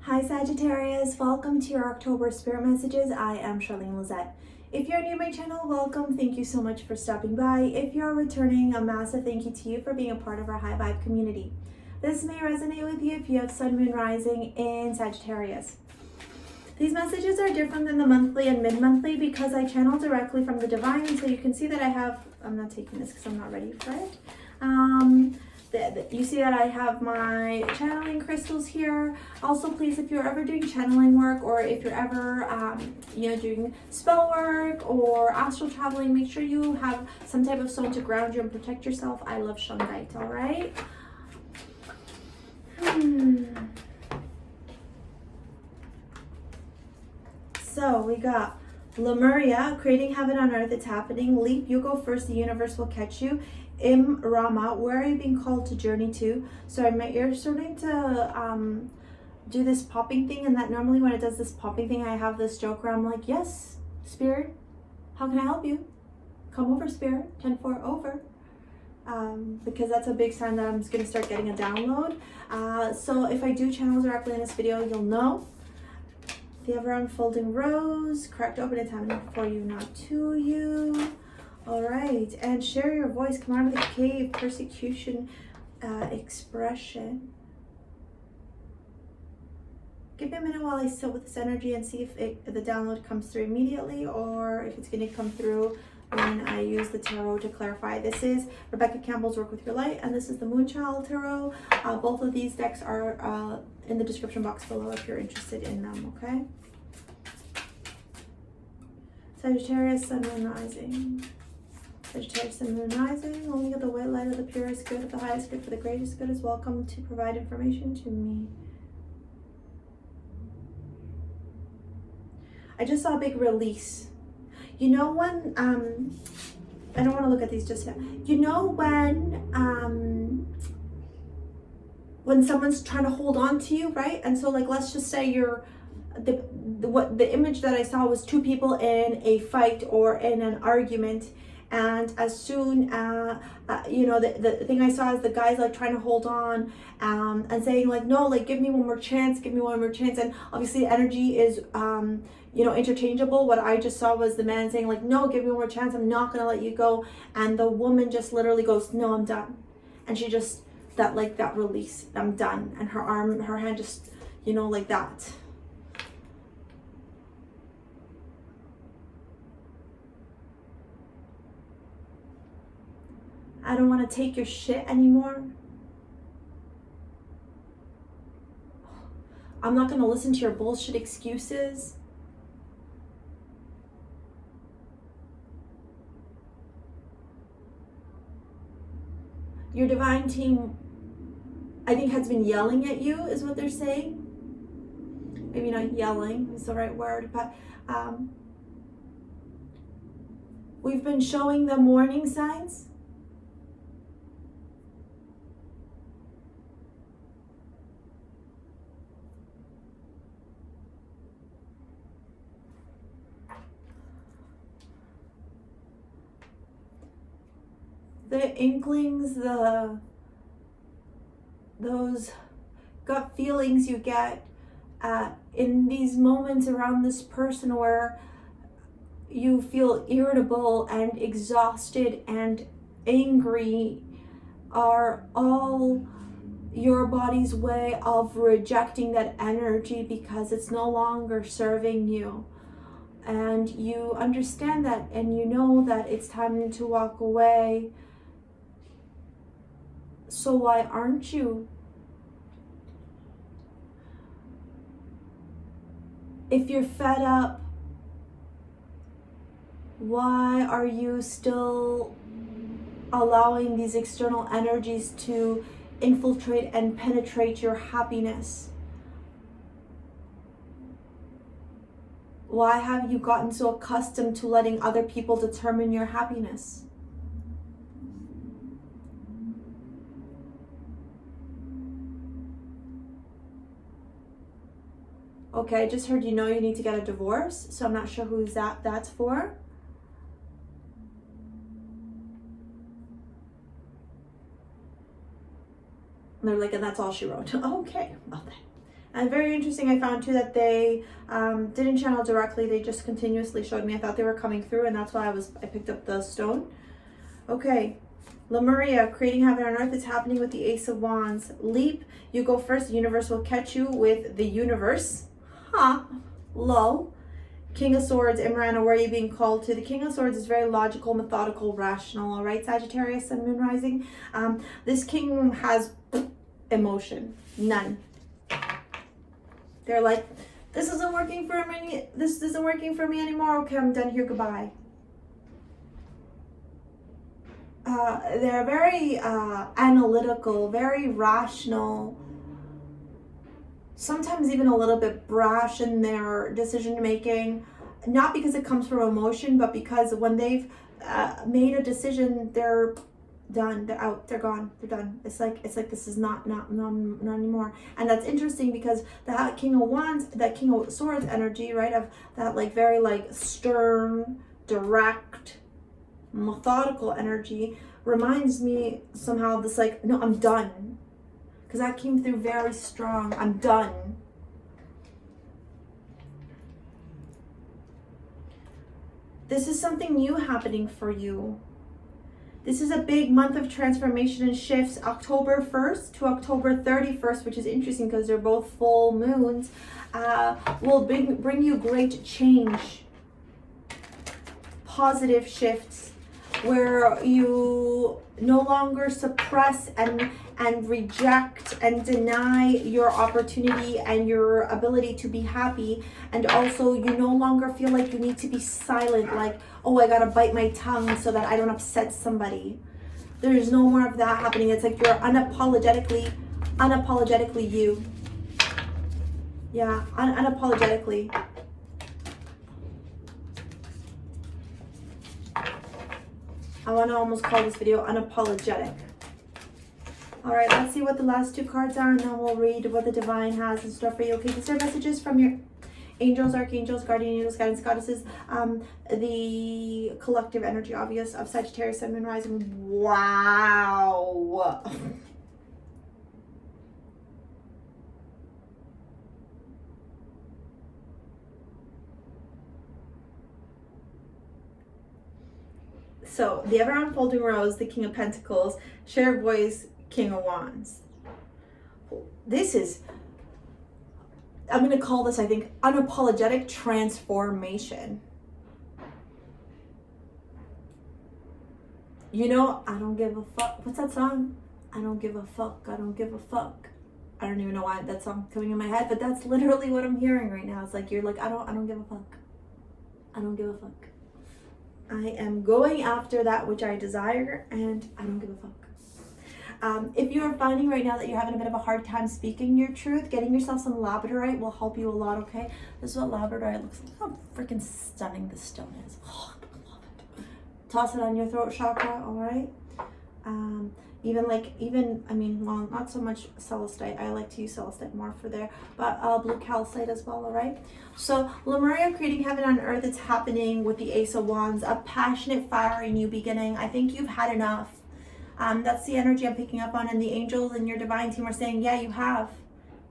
Hi Sagittarius, welcome to your October Spirit Messages. I am Charlene Lizette. If you're new to my channel, welcome. Thank you so much for stopping by. If you're returning, a massive thank you to you for being a part of our high vibe community. This may resonate with you if you have Sun, Moon, Rising in Sagittarius. These messages are different than the monthly and mid-monthly because I channel directly from the divine, so you can see that I have, I'm not taking this because I'm not ready for it. You see that I have my channeling crystals here. Also, please, if you're ever doing channeling work or if you're ever doing spell work or astral traveling, make sure you have some type of stone to ground you and protect yourself. I love shungite, all right? So we got Lemuria, creating heaven on earth, it's happening. Leap, you go first, the universe will catch you. Im Rama, where are you being called to journey to? Sorry, my ear's starting to do this popping thing, and that normally when it does this popping thing, I have this joke where I'm like, yes, Spirit, how can I help you? Come over, Spirit, 10-4 over. Because that's a big sign that I'm just going to start getting a download. So if I do channel directly in this video, you'll know. The ever unfolding rose, correct open, it's happening for you, not to you. All right, and share your voice, come out of the cave, persecution, expression. Give me a minute while I sit with this energy and see if the download comes through immediately or if it's going to come through when I use the tarot to clarify. This is Rebecca Campbell's Work With Your Light, and this is the Moonchild Tarot. Both of these decks are in the description box below if you're interested in them, okay? Sagittarius, Sun, Moon, Rising. Sagittarius, Sun, Moon, Rising. Only the white light of the purest good, of the highest good, for the greatest good is welcome to provide information to me. I just saw a big release. You know when, I don't want to look at these just yet. You know when someone's trying to hold on to you, right? And so like, let's just say you're, the image that I saw was two people in a fight or in an argument. And as soon the thing I saw is the guy's like trying to hold on and saying like, no, like give me one more chance, give me one more chance. And obviously energy is interchangeable. What I just saw was the man saying like, no, give me one more chance, I'm not gonna let you go. And the woman just literally goes, no, I'm done. And she just, that release, I'm done. And her hand just, like that. I don't want to take your shit anymore. I'm not going to listen to your bullshit excuses. Your divine team, I think, has been yelling at you, is what they're saying. Maybe not yelling is the right word, but we've been showing them warning signs. The inklings, those gut feelings you get in these moments around this person where you feel irritable and exhausted and angry are all your body's way of rejecting that energy because it's no longer serving you. And you understand that and you know that it's time to walk away. So why aren't you? If you're fed up, why are you still allowing these external energies to infiltrate and penetrate your happiness? Why have you gotten so accustomed to letting other people determine your happiness? Okay, I just heard you need to get a divorce, so I'm not sure who's that's for. And they're like, and that's all she wrote. Okay, well then. And very interesting, I found too that they didn't channel directly, they just continuously showed me. I thought they were coming through, and that's why I picked up the stone. Okay, Lemuria, creating heaven on earth. It's happening with the Ace of Wands. Leap, you go first, the universe will catch you with the universe. Lol. King of Swords, Imrana, where are you being called to? The King of Swords is very logical, methodical, rational, all right, Sagittarius, Sun, Moon, Rising. This king has emotion, none. They're like, this isn't working for me. This isn't working for me anymore. Okay, I'm done here. Goodbye. They're very analytical, very rational. Sometimes even a little bit brash in their decision making. Not because it comes from emotion, but because when they've made a decision, they're done, they're out, they're gone, they're done. It's like this is not anymore. And that's interesting because that King of Wands, that King of Swords energy, right, of that like very like stern, direct, methodical energy reminds me somehow of this like, no, I'm done. Because that came through very strong. I'm done. This is something new happening for you. This is a big month of transformation and shifts. October 1st to October 31st, which is interesting because they're both full moons, will bring you great change. Positive shifts where you no longer suppress and reject and deny your opportunity and your ability to be happy. And also you no longer feel like you need to be silent, like, oh, I gotta bite my tongue so that I don't upset somebody. There's no more of that happening. It's like you're unapologetically you. Yeah, unapologetically. I want to almost call this video unapologetic. All right, let's see what the last two cards are, and then we'll read what the divine has in store for you. Okay, these are messages from your angels, archangels, guardian angels, guidance goddesses, the collective energy, obvious, of Sagittarius, Sun, Moon, Rising. Wow. So, the ever unfolding rose, the King of Pentacles, shared voice, King of Wands. This is, I'm going to call this, I think, unapologetic transformation. You know, I don't give a fuck. What's that song? I don't give a fuck. I don't give a fuck. I don't even know why that song's coming in my head, but that's literally what I'm hearing right now. It's like, you're like, I don't give a fuck. I don't give a fuck. I am going after that which I desire, and I don't give a fuck. If you are finding right now that you're having a bit of a hard time speaking your truth, getting yourself some labradorite will help you a lot, okay? This is what labradorite looks like. Look how freaking stunning this stone is. Oh, I love it. Toss it on your throat chakra, all right? Well, not so much celestite. I like to use celestite more for there, but blue calcite as well, all right? So Lemuria, creating heaven on earth, it's happening with the Ace of Wands, a passionate, fiery new beginning. I think you've had enough. That's the energy I'm picking up on, and the angels and your divine team are saying, yeah, you have.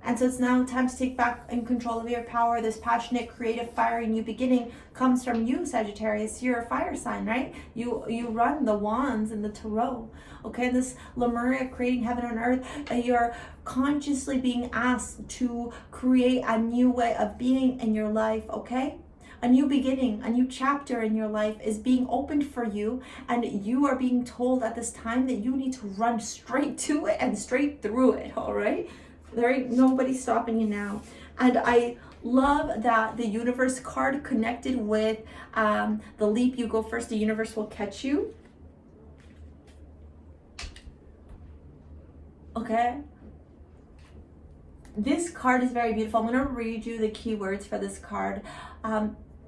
And so it's now time to take back in control of your power. This passionate, creative, fiery new beginning comes from you, Sagittarius. You're a fire sign, right? You run the wands and the tarot. Okay, this Lemuria, creating heaven on earth, you're consciously being asked to create a new way of being in your life, okay? A new beginning, a new chapter in your life is being opened for you, and you are being told at this time that you need to run straight to it and straight through it, all right? There ain't nobody stopping you now. And I love that the universe card connected with the leap, you go first, the universe will catch you. Okay. This card is very beautiful. I'm going to read you the keywords for this card.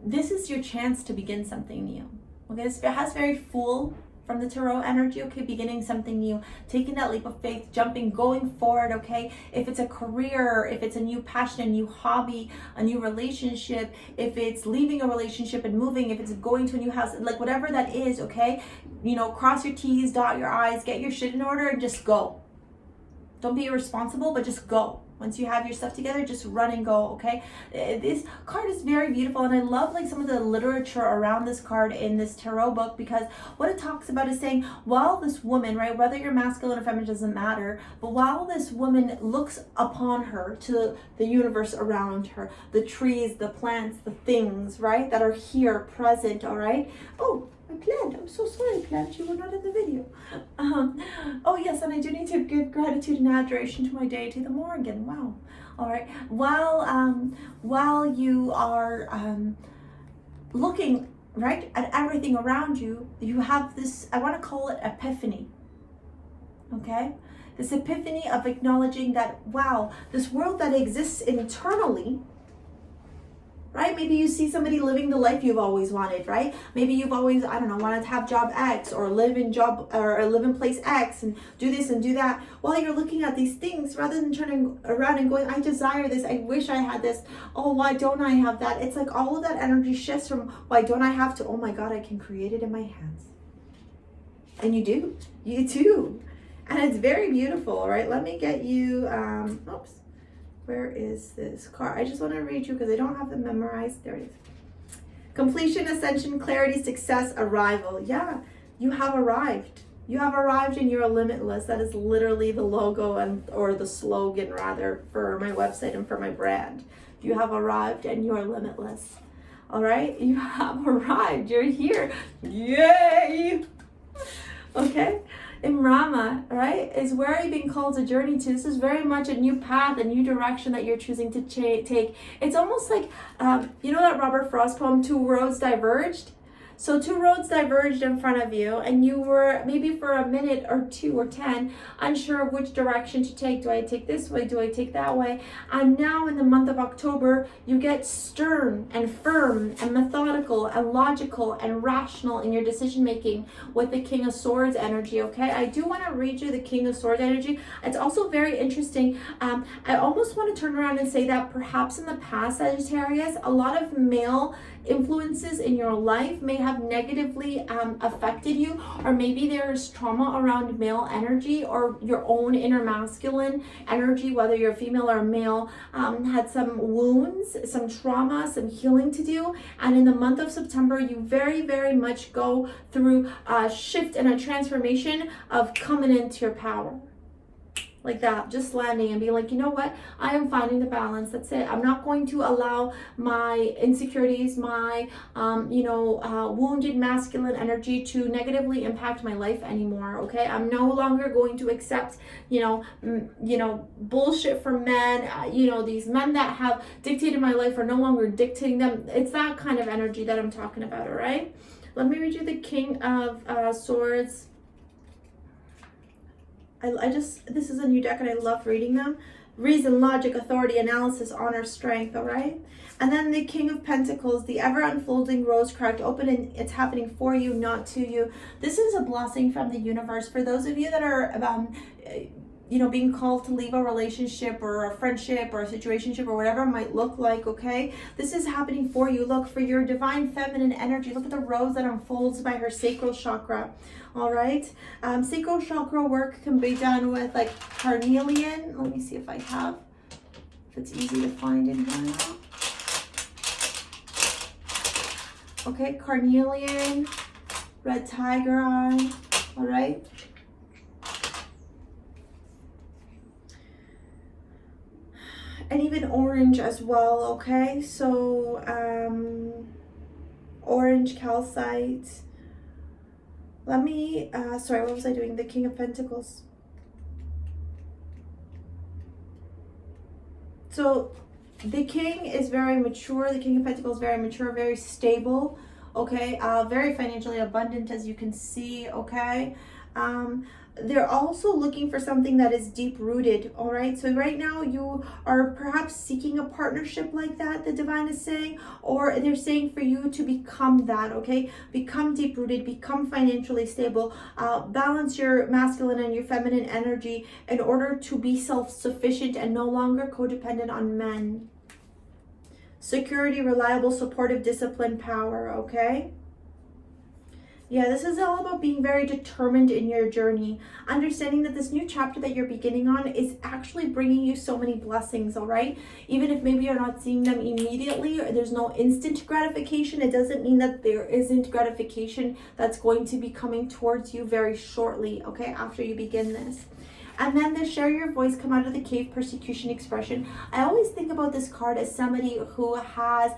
This is your chance to begin something new. Okay, this has very Fool from the Tarot energy, okay, beginning something new, taking that leap of faith, jumping, going forward, okay? If it's a career, if it's a new passion, a new hobby, a new relationship, if it's leaving a relationship and moving, if it's going to a new house, like whatever that is, okay? You know, cross your T's, dot your I's, get your shit in order and just go. Don't be irresponsible, but just go. Once you have your stuff together, just run and go, okay? This card is very beautiful, and I love like some of the literature around this card in this tarot book, because what it talks about is saying, while this woman, right, whether you're masculine or feminine doesn't matter, but while this woman looks upon her, to the universe around her, the trees, the plants, the things, right, that are here present, all right? Oh, my plant, I'm so sorry, plant, you were not in the video. Oh yes, and I do need to give gratitude and adoration to my deity, the Morrigan. Wow. All right. While you are looking right at everything around you, you have this, I want to call it epiphany. Okay? This epiphany of acknowledging that, wow, this world that exists internally, right? Maybe you see somebody living the life you've always wanted, right? Maybe you've always, I don't know, wanted to have job X, or live in place X, and do this and do that. While you're looking at these things, rather than turning around and going, I desire this, I wish I had this, oh, why don't I have that? It's like all of that energy shifts from, why don't I have, to, oh my God, I can create it in my hands. And you do. You do. And it's very beautiful, right? Let me get you, oops. Where is this card? I just want to read you because I don't have them memorized. There it is. Completion, ascension, clarity, success, arrival. Yeah, you have arrived. You have arrived and you're limitless. That is literally the logo or the slogan rather for my website and for my brand. You have arrived and you are limitless. All right? You have arrived. You're here. Yay! Okay? In Rama, right, is where you're being called to journey to. This is very much a new path, a new direction that you're choosing to take. It's almost like, you know that Robert Frost poem, Two Roads Diverged? So two roads diverged in front of you, and you were maybe for a minute or 2 or 10 unsure of which direction to take. Do I take this way? Do I take that way? And now in the month of October, you get stern and firm and methodical and logical and rational in your decision making with the King of Swords energy, okay? I do want to read you the King of Swords energy. It's also very interesting. I almost want to turn around and say that perhaps in the past, Sagittarius, a lot of male influences in your life may have negatively affected you, or maybe there's trauma around male energy or your own inner masculine energy, whether you're female or male, had some wounds, some trauma, some healing to do. And in the month of September, you very, very much go through a shift and a transformation of coming into your power. Like that, just landing and being like, you know what, I am finding the balance. That's it. I'm not going to allow my insecurities, my wounded masculine energy to negatively impact my life anymore. Okay, I'm no longer going to accept bullshit from men. These men that have dictated my life are no longer dictating them. It's that kind of energy that I'm talking about. All right, let me read you the King of Swords. This is a new deck and I love reading them. Reason, logic, authority, analysis, honor, strength, all right? And then the King of Pentacles, the ever unfolding rose cracked open, and it's happening for you, not to you. This is a blessing from the universe. For those of you that are being called to leave a relationship or a friendship or a situationship or whatever it might look like, okay? This is happening for you. Look, for your divine feminine energy. Look at the rose that unfolds by her sacral chakra, all right? Sacral chakra work can be done with like carnelian. Let me see if I have, if it's easy to find in here. Okay, carnelian, red tiger eye, all right? And even orange as well, okay? So, orange calcite. Let me, sorry, what was I doing? The King of Pentacles. So, the King is very mature. The King of Pentacles is very mature, very stable, okay? Very financially abundant, as you can see, okay? They're also looking for something that is deep-rooted, all right? So right now you are perhaps seeking a partnership like that, the divine is saying, or they're saying for you to become that, okay? Become deep-rooted, become financially stable, balance your masculine and your feminine energy in order to be self-sufficient and no longer codependent on men. Security, reliable, supportive, disciplined, power, okay? Yeah, this is all about being very determined in your journey, understanding that this new chapter that you're beginning on is actually bringing you so many blessings, all right? Even if maybe you're not seeing them immediately, or there's no instant gratification, it doesn't mean that there isn't gratification that's going to be coming towards you very shortly, okay, after you begin this. And then the share your voice, come out of the cave, persecution, expression. I always think about this card as somebody who has,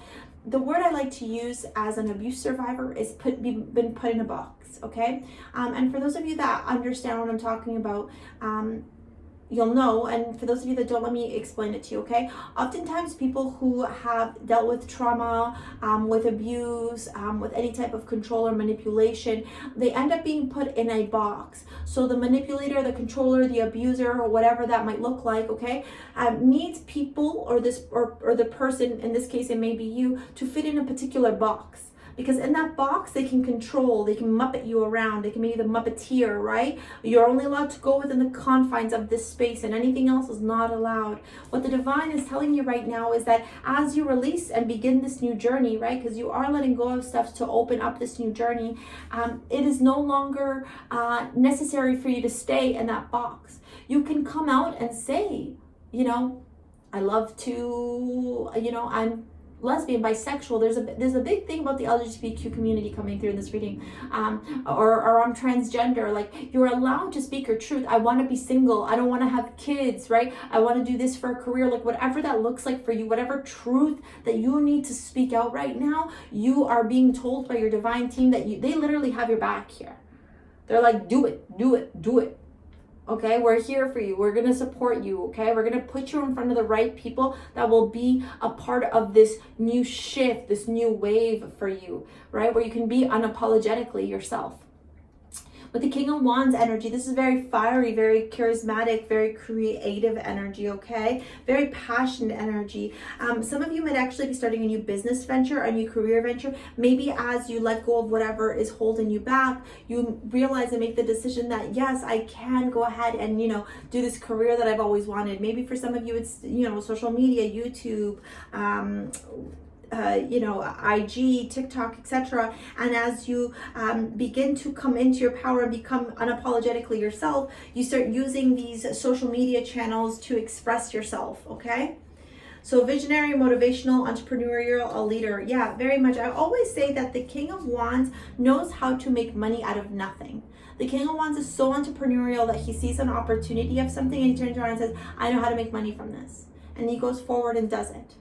the word I like to use as an abuse survivor is been put in a box, okay? And for those of you that understand what I'm talking about, you'll know, and for those of you that don't, let me explain it to you, okay? Oftentimes people who have dealt with trauma, with abuse, with any type of control or manipulation, they end up being put in a box. So the manipulator, the controller, the abuser, or whatever that might look like, okay, needs people or the person, in this case it may be you, to fit in a particular box. Because in that box, they can control, they can Muppet you around, they can be the Muppeteer, right? You're only allowed to go within the confines of this space, and anything else is not allowed. What the divine is telling you right now is that as you release and begin this new journey, right? Because you are letting go of stuff to open up this new journey, it is no longer necessary for you to stay in that box. You can come out and say, you know, I love to, you know, I'm lesbian, bisexual. There's a big thing about the LGBTQ community coming through in this reading, or I'm transgender. Like, you're allowed to speak your truth. I want to be single. I don't want to have kids, right? I want to do this for a career. Like, whatever that looks like for you, whatever truth that you need to speak out right now, you are being told by your divine team that they literally have your back here. They're like, do it, do it, do it. Okay, we're here for you. We're going to support you. Okay, we're going to put you in front of the right people that will be a part of this new shift, this new wave for you, right? Where you can be unapologetically yourself. With the King of Wands energy, this is very fiery, very charismatic, very creative energy, okay? Very passionate energy. Some of you might actually be starting a new business venture, a new career venture. Maybe as you let go of whatever is holding you back, you realize and make the decision that, yes, I can go ahead and, you know, do this career that I've always wanted. Maybe for some of you, it's, you know, social media, YouTube, you know, IG, TikTok, etc. And as you begin to come into your power and become unapologetically yourself, you start using these social media channels to express yourself, okay? So visionary, motivational, entrepreneurial, a leader. Yeah, very much. I always say that the King of Wands knows how to make money out of nothing. The King of Wands is so entrepreneurial that he sees an opportunity of something and he turns around and says, I know how to make money from this. And he goes forward and does it.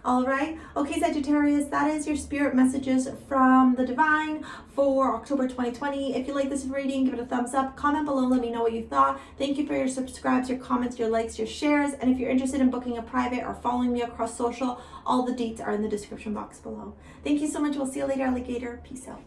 All right. Okay, Sagittarius, that is your spirit messages from the divine for October 2020. If you like this reading, give it a thumbs up. Comment below. Let me know what you thought. Thank you for your subscribes, your comments, your likes, your shares. And if you're interested in booking a private or following me across social, all the deets are in the description box below. Thank you so much. We'll see you later, alligator. Peace out.